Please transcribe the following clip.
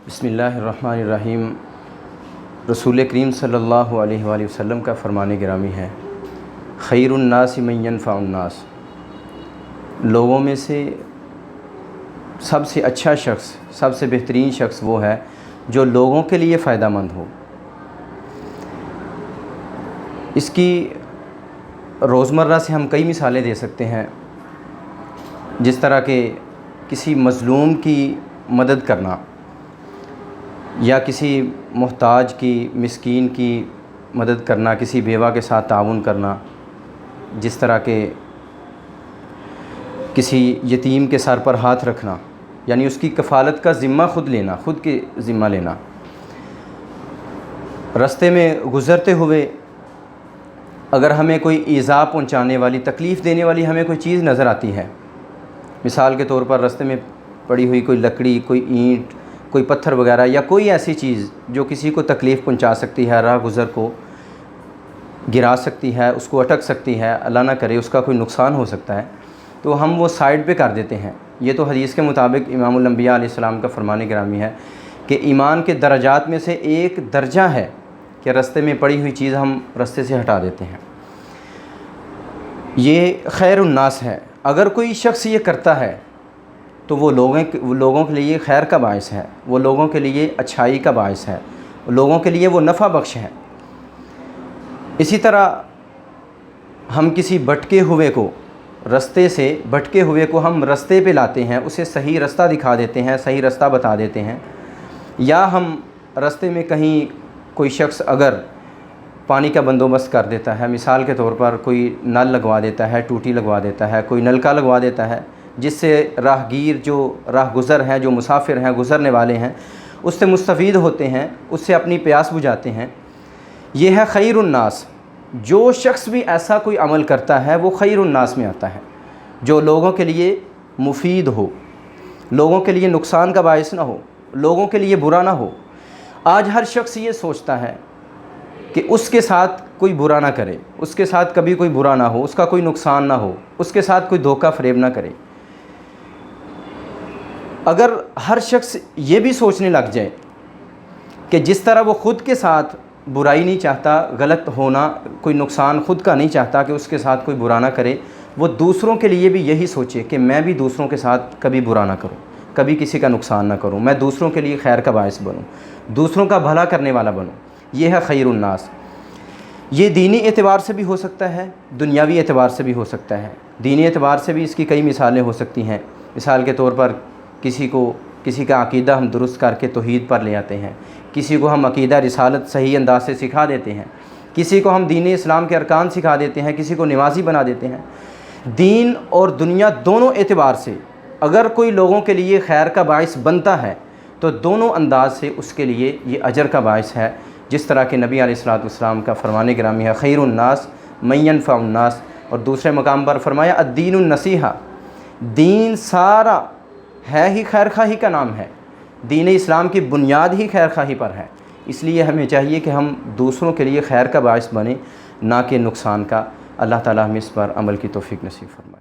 بسم اللہ الرحمن الرحیم۔ رسول کریم صلی اللہ علیہ وآلہ وسلم کا فرمان گرامی ہے، خیر الناس من ینفع الناس، لوگوں میں سے سب سے اچھا شخص، سب سے بہترین شخص وہ ہے جو لوگوں کے لیے فائدہ مند ہو۔ اس کی روزمرہ سے ہم کئی مثالیں دے سکتے ہیں، جس طرح کہ کسی مظلوم کی مدد کرنا، یا کسی محتاج کی، مسکین کی مدد کرنا، کسی بیوہ کے ساتھ تعاون کرنا، جس طرح کہ کسی یتیم کے سر پر ہاتھ رکھنا، یعنی اس کی کفالت کا ذمہ خود لینا، خود کے ذمہ لینا۔ راستے میں گزرتے ہوئے اگر ہمیں کوئی ایذا پہنچانے والی، تکلیف دینے والی ہمیں کوئی چیز نظر آتی ہے، مثال کے طور پر راستے میں پڑی ہوئی کوئی لکڑی، کوئی اینٹ، کوئی پتھر وغیرہ، یا کوئی ایسی چیز جو کسی کو تکلیف پہنچا سکتی ہے، راہ گزر کو گرا سکتی ہے، اس کو اٹک سکتی ہے، اللہ نہ کرے اس کا کوئی نقصان ہو سکتا ہے، تو ہم وہ سائڈ پہ کر دیتے ہیں۔ یہ تو حدیث کے مطابق امام الانبیاء علیہ السلام کا فرمان گرامی ہے کہ ایمان کے درجات میں سے ایک درجہ ہے کہ راستے میں پڑی ہوئی چیز ہم راستے سے ہٹا دیتے ہیں۔ یہ خیر الناس ہے۔ اگر کوئی شخص یہ کرتا ہے تو وہ لوگوں کے لیے خیر کا باعث ہے، وہ لوگوں کے لیے اچھائی کا باعث ہے، لوگوں کے لیے وہ نفع بخش ہے۔ اسی طرح ہم کسی بھٹکے ہوئے کو، راستے سے بھٹکے ہوئے کو ہم راستے پہ لاتے ہیں، اسے صحیح راستہ دکھا دیتے ہیں، صحیح راستہ بتا دیتے ہیں، یا ہم راستے میں کہیں کوئی شخص اگر پانی کا بندوبست کر دیتا ہے، مثال کے طور پر کوئی نل لگوا دیتا ہے، ٹوٹی لگوا دیتا ہے، کوئی نلکا لگوا دیتا ہے، جس سے راہگیر، جو راہ گزر ہیں، جو مسافر ہیں، گزرنے والے ہیں، اس سے مستفید ہوتے ہیں، اس سے اپنی پیاس بجھاتے ہیں۔ یہ ہے خیر الناس۔ جو شخص بھی ایسا کوئی عمل کرتا ہے وہ خیر الناس میں آتا ہے، جو لوگوں کے لیے مفید ہو، لوگوں کے لیے نقصان کا باعث نہ ہو، لوگوں کے لیے برا نہ ہو۔ آج ہر شخص یہ سوچتا ہے کہ اس کے ساتھ کوئی برا نہ کرے، اس کے ساتھ کبھی کوئی برا نہ ہو، اس کا کوئی نقصان نہ ہو، اس کے ساتھ کوئی دھوکہ فریب نہ کرے۔ اگر ہر شخص یہ بھی سوچنے لگ جائے کہ جس طرح وہ خود کے ساتھ برائی نہیں چاہتا، غلط ہونا، کوئی نقصان خود کا نہیں چاہتا کہ اس کے ساتھ کوئی برا نہ کرے، وہ دوسروں کے لیے بھی یہی سوچے کہ میں بھی دوسروں کے ساتھ کبھی برا نہ کروں، کبھی کسی کا نقصان نہ کروں، میں دوسروں کے لیے خیر کا باعث بنوں، دوسروں کا بھلا کرنے والا بنوں۔ یہ ہے خیر الناس۔ یہ دینی اعتبار سے بھی ہو سکتا ہے، دنیاوی اعتبار سے بھی ہو سکتا ہے۔ دینی اعتبار سے بھی اس کی کئی مثالیں ہو سکتی ہیں۔ مثال کے طور پر کسی کا عقیدہ ہم درست کر کے توحید پر لے آتے ہیں، کسی کو ہم عقیدہ رسالت صحیح انداز سے سکھا دیتے ہیں، کسی کو ہم دین اسلام کے ارکان سکھا دیتے ہیں، کسی کو نمازی بنا دیتے ہیں۔ دین اور دنیا دونوں اعتبار سے اگر کوئی لوگوں کے لیے خیر کا باعث بنتا ہے تو دونوں انداز سے اس کے لیے یہ اجر کا باعث ہے، جس طرح کہ نبی علیہ السلام کا فرمان گرامی ہے، خیر الناس من ینفع الناس، اور دوسرے مقام پر فرمایا الدین النصیحہ، دین سارا ہے ہی خیر خواہی کا نام ہے، دین اسلام کی بنیاد ہی خیر خواہی پر ہے۔ اس لیے ہمیں چاہیے کہ ہم دوسروں کے لیے خیر کا باعث بنیں، نہ کہ نقصان کا۔ اللہ تعالیٰ ہمیں اس پر عمل کی توفیق نصیب فرمائے۔